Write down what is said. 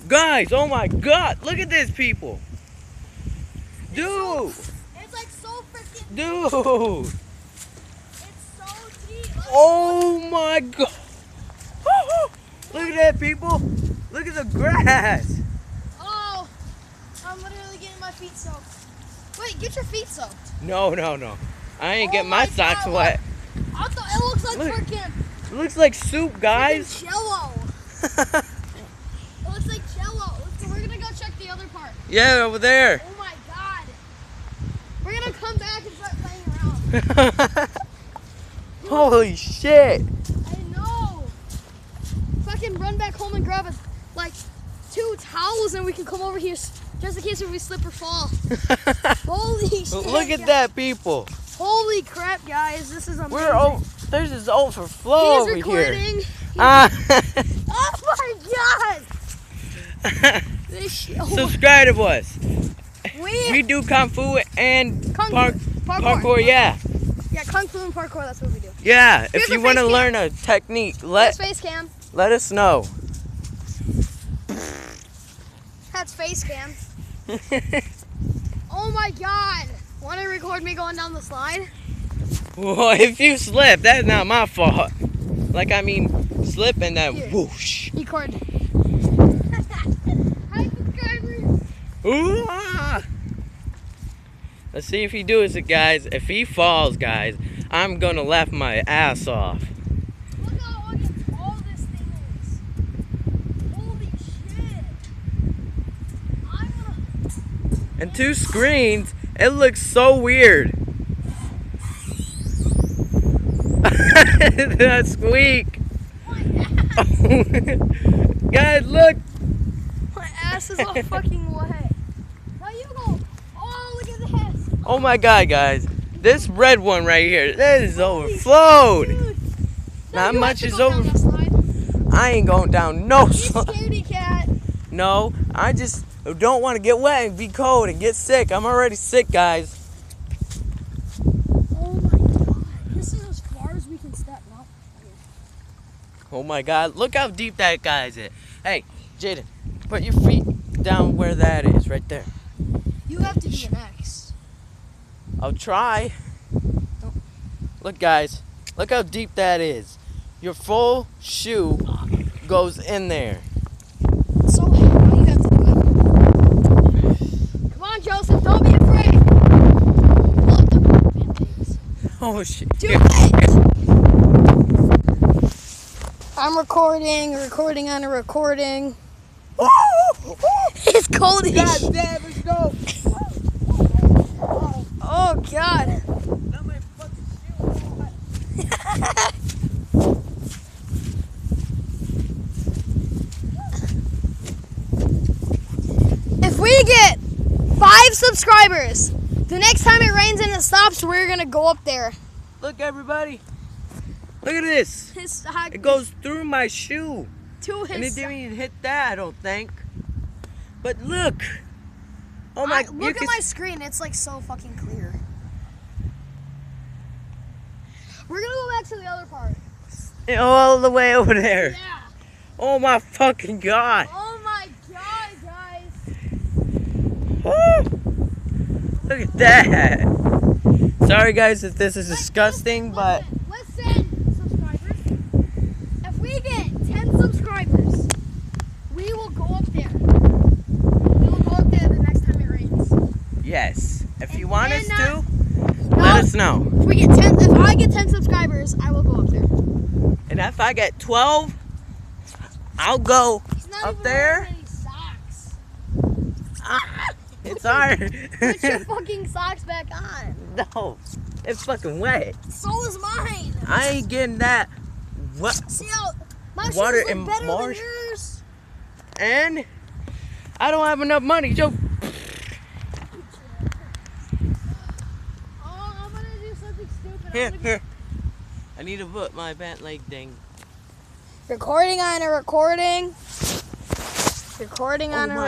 Guys, oh my god, look at this, people. Dude. It's like so freaking Dude. It's so deep. Oh my god. Look at that, people. Look at the grass. Oh, I'm literally getting my feet soaked. Wait, get your feet soaked. No. I ain't Oh getting my my socks God, wet. I thought it looks like Look. freaking It looks like soup, guys. Jello. It looks like Jello. We're gonna go check the other part. Yeah, over there. Oh my god. We're gonna come back and start playing around. Holy shit. I know. Fucking run back home and grab like 2 towels and we can come over here just in case if we slip or fall. Holy shit. Look at guys. that, people. Holy crap, guys. This is amazing. There's this overflow He's over here. recording. Ah. Oh my god. This shit. Subscribe to us. We We do kung fu and Kung fu. parkour. Yeah. Yeah, kung fu and parkour, that's what we do. Yeah. Here's If you the want to face learn a technique, That's face cam. let us know. That's face cam. Oh my god. Want to record me going down the slide? Well, if you slip, that's not my fault. Like, I mean, slip and then Here. whoosh. Record. Hi, subscribers. Ooh, ah. Let's see if he does it, guys. If he falls, guys, I'm gonna laugh my ass off. Look how tall this thing is. Holy shit. I'm gonna... And 2 screens, it looks so weird. That squeak. Guys, look. My ass is all fucking wet. Now you go. Oh, look at this. Oh my god, guys. This red one right here, that is overflowed. Dude. Not You much have to is go down over. that slide. I ain't going down no You slide. scaredy cat. No, I just don't want to get wet and be cold and get sick. I'm already sick, guys. Oh my god. This is as far as we can step now. Oh my god, look how deep that guy's at. Hey, Jaden, put your feet down where that is, right there. You have to do an X. I'll try. Look, guys, look how deep that is. Your full shoe goes in there. So now you have to do it. Come on, Joseph, don't be afraid. Pull up the pancakes. Oh shit. Do it! I'm recording on a recording. It's cold as God shit. damn it, no. Oh god. Not my fucking shoe. If we get 5 subscribers, the next time it rains and it stops, we're gonna go up there. Look, everybody. Look at this. It goes through my shoe. to his And it didn't even hit that, I don't think. But look. Oh my, you look at can my screen, it's like so fucking clear. We're gonna go back to the other part. all the way over there. Yeah. Oh my fucking god. Oh my god, guys. Woo. Look at that. Sorry guys if this is disgusting, but Listen, subscribers. If we get 10 subscribers, we will go up there. We will go up there the next time it rains. yes. If you And want us then, to, let us know. If we get 10, if I get 10 subscribers, I will go up there. And if I get 12, I'll go He's not up even there. wearing any socks. It's hard. Put your fucking socks back on. No, it's fucking wet. So is mine. I ain't getting that. What? See how my Water shoes and look better marsh. than yours? And I don't have enough money, Joe. Oh, I'm gonna do something stupid. Here, I'm gonna here. I need to put my pant leg thing. Recording on a recording. Recording on a my